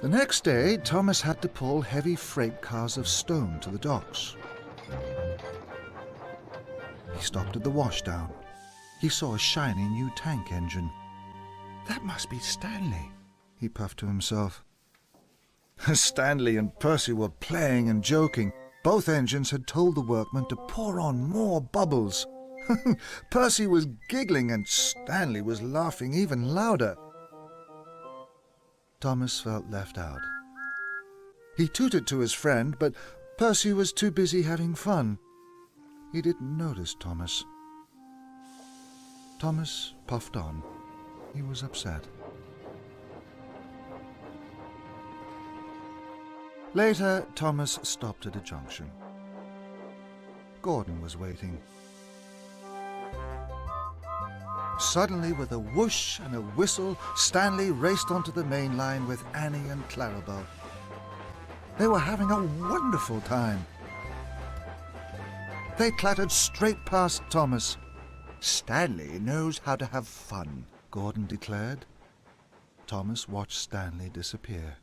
The next day, Thomas had to pull heavy freight cars of stone to the docks. He stopped at the washdown. He saw a shiny new tank engine. That must be Stanley, he puffed to himself. Stanley and Percy were playing and joking. Both engines had told the workmen to pour on more bubbles. Percy was giggling and Stanley was laughing even louder. Thomas felt left out. He tooted to his friend, but Percy was too busy having fun. He didn't notice Thomas. Thomas puffed on. He was upset. Later, Thomas stopped at a junction. Gordon was waiting. Suddenly, with a whoosh and a whistle, Stanley raced onto the main line with Annie and Clarabelle. They were having a wonderful time. They clattered straight past Thomas. "Stanley knows how to have fun," Gordon declared. Thomas watched Stanley disappear.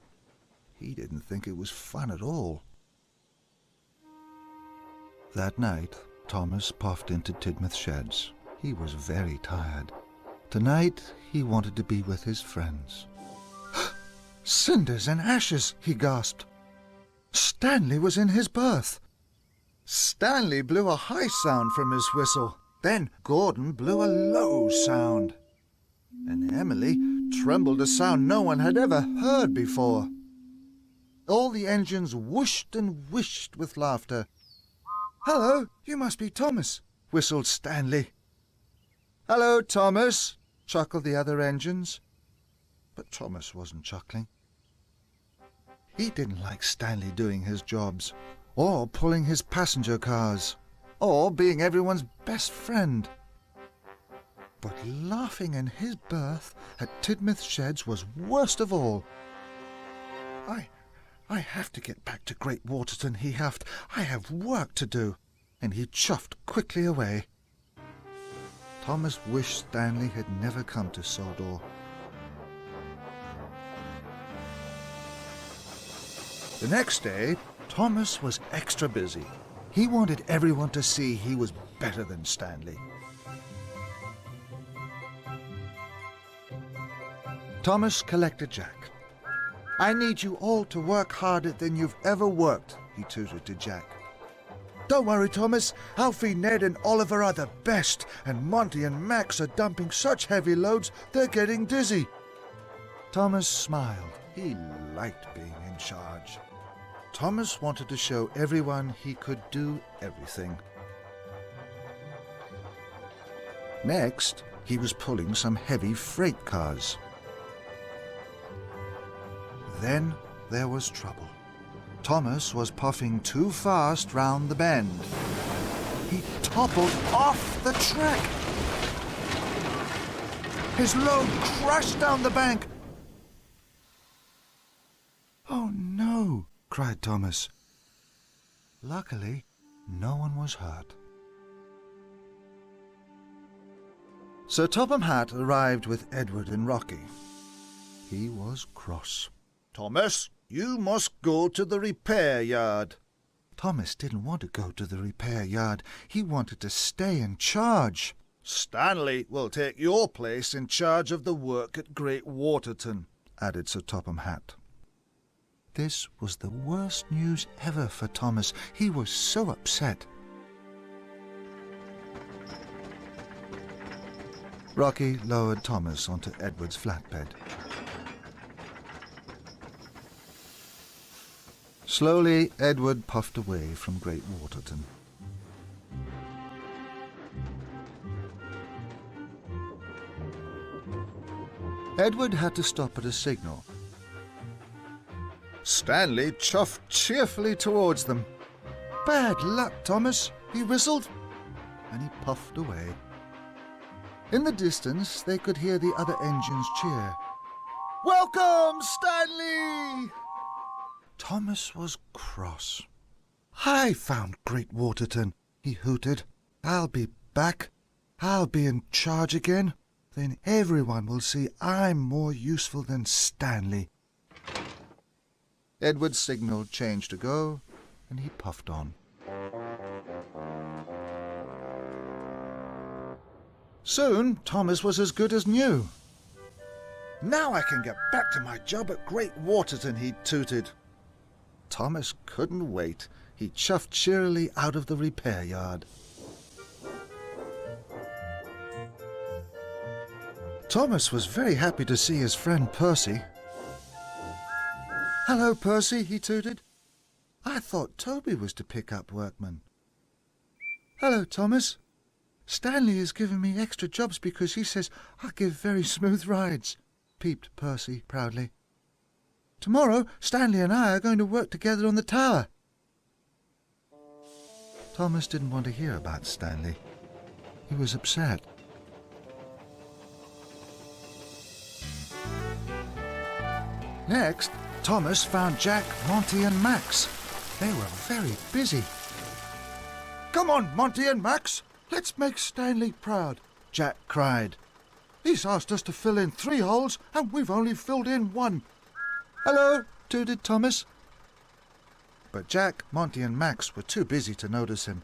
He didn't think it was fun at all. That night, Thomas puffed into Tidmouth Sheds. He was very tired. Tonight, he wanted to be with his friends. "Cinders and ashes," he gasped. Stanley was in his berth. Stanley blew a high sound from his whistle. Then Gordon blew a low sound. And Emily trembled a sound no one had ever heard before. All the engines whooshed and whished with laughter. "Hello, you must be Thomas," whistled Stanley. "Hello, Thomas," chuckled the other engines. But Thomas wasn't chuckling. He didn't like Stanley doing his jobs, or pulling his passenger cars, or being everyone's best friend. But laughing in his berth at Tidmouth Sheds was worst of all. I have to get back to Great Waterton, he huffed. "I have work to do." And he chuffed quickly away. Thomas wished Stanley had never come to Sodor. The next day, Thomas was extra busy. He wanted everyone to see he was better than Stanley. Thomas collected Jack. "I need you all to work harder than you've ever worked," he tooted to Jack. "Don't worry, Thomas. Alfie, Ned and Oliver are the best, and Monty and Max are dumping such heavy loads they're getting dizzy." Thomas smiled. He liked being in charge. Thomas wanted to show everyone he could do everything. Next, he was pulling some heavy freight cars. Then there was trouble. Thomas was puffing too fast round the bend. He toppled off the track. His load crashed down the bank. "Oh no," cried Thomas. Luckily, no one was hurt. Sir Topham Hatt arrived with Edward and Rocky. He was cross. "Thomas, you must go to the repair yard." Thomas didn't want to go to the repair yard. He wanted to stay in charge. "Stanley will take your place in charge of the work at Great Waterton," added Sir Topham Hatt. This was the worst news ever for Thomas. He was so upset. Rocky lowered Thomas onto Edward's flatbed. Slowly, Edward puffed away from Great Waterton. Edward had to stop at a signal. Stanley chuffed cheerfully towards them. "Bad luck, Thomas," he whistled, and he puffed away. In the distance, they could hear the other engines cheer. "Welcome, Stanley!" Thomas was cross. "I found Great Waterton," he hooted. "I'll be back. I'll be in charge again. Then everyone will see I'm more useful than Stanley." Edward signalled change to go, and he puffed on. Soon, Thomas was as good as new. "Now I can get back to my job at Great Waterton," he tooted. Thomas couldn't wait. He chuffed cheerily out of the repair yard. Thomas was very happy to see his friend Percy. "Hello, Percy," he tooted. "I thought Toby was to pick up workmen." "Hello, Thomas. Stanley has given me extra jobs because he says I give very smooth rides," peeped Percy proudly. "Tomorrow, Stanley and I are going to work together on the tower." Thomas didn't want to hear about Stanley. He was upset. Next, Thomas found Jack, Monty and Max. They were very busy. "Come on, Monty and Max, let's make Stanley proud," Jack cried. "He's asked us to fill in 3 holes and we've only filled in 1. "Hello," tooted Thomas. But Jack, Monty and Max were too busy to notice him.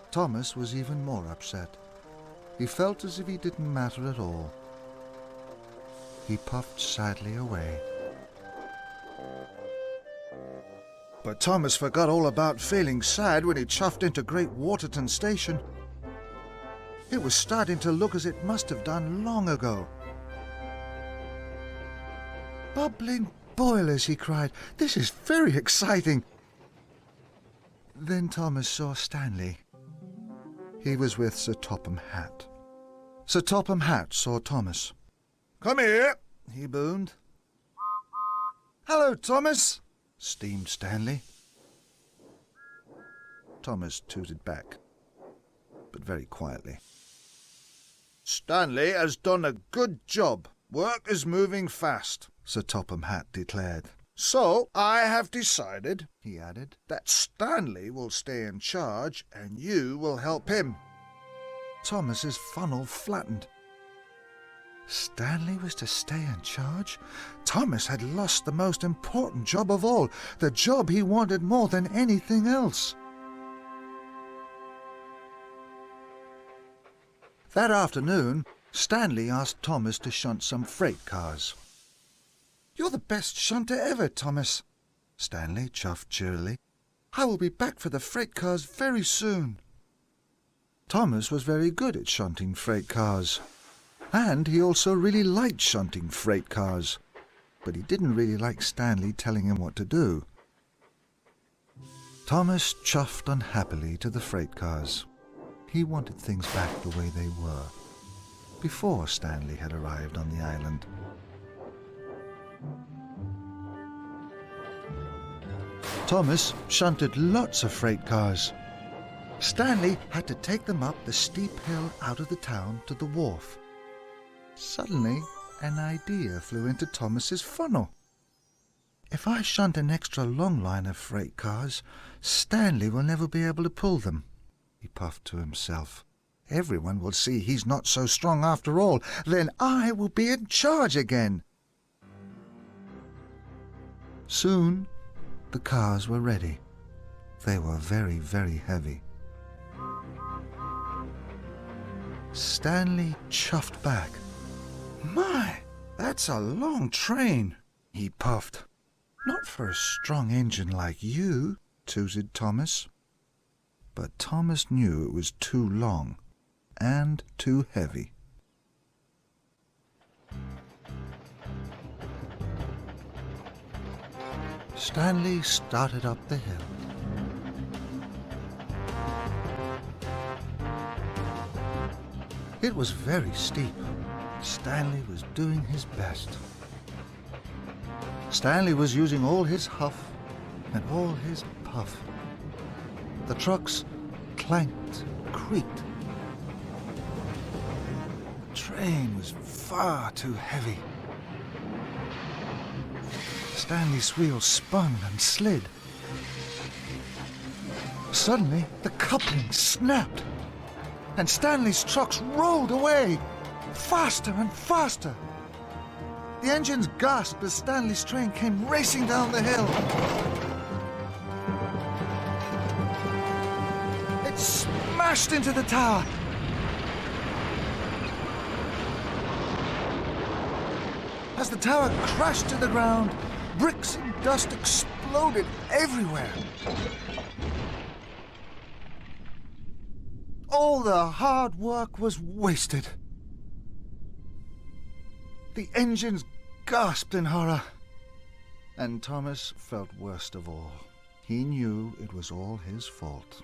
Thomas was even more upset. He felt as if he didn't matter at all. He puffed sadly away. But Thomas forgot all about feeling sad when he chuffed into Great Waterton Station. It was starting to look as it must have done long ago. "Bubbling boilers," he cried. "This is very exciting." Then Thomas saw Stanley. He was with Sir Topham Hatt. Sir Topham Hatt saw Thomas. "Come here," he boomed. "Hello, Thomas," steamed Stanley. Thomas tooted back, but very quietly. "Stanley has done a good job. Work is moving fast," Sir Topham Hatt declared. "So I have decided," he added, "that Stanley will stay in charge and you will help him." Thomas's funnel flattened. Stanley was to stay in charge? Thomas had lost the most important job of all, the job he wanted more than anything else. That afternoon, Stanley asked Thomas to shunt some freight cars. "You're the best shunter ever, Thomas," Stanley chuffed cheerily. "I will be back for the freight cars very soon." Thomas was very good at shunting freight cars. And he also really liked shunting freight cars. But he didn't really like Stanley telling him what to do. Thomas chuffed unhappily to the freight cars. He wanted things back the way they were, before Stanley had arrived on the island. Thomas shunted lots of freight cars. Stanley had to take them up the steep hill out of the town to the wharf. Suddenly, an idea flew into Thomas's funnel. "If I shunt an extra long line of freight cars, Stanley will never be able to pull them," he puffed to himself. "Everyone will see he's not so strong after all. Then I will be in charge again." Soon, the cars were ready. They were very, very heavy. Stanley chuffed back. "My, that's a long train," he puffed. "Not for a strong engine like you," tooted Thomas. But Thomas knew it was too long and too heavy. Stanley started up the hill. It was very steep. Stanley was doing his best. Stanley was using all his huff and all his puff. The trucks clanked, creaked. The train was far too heavy. Stanley's wheels spun and slid. Suddenly, the coupling snapped, and Stanley's trucks rolled away, faster and faster. The engines gasped as Stanley's train came racing down the hill. It smashed into the tower. As the tower crashed to the ground, bricks and dust exploded everywhere. All the hard work was wasted. The engines gasped in horror, and Thomas felt worst of all. He knew it was all his fault.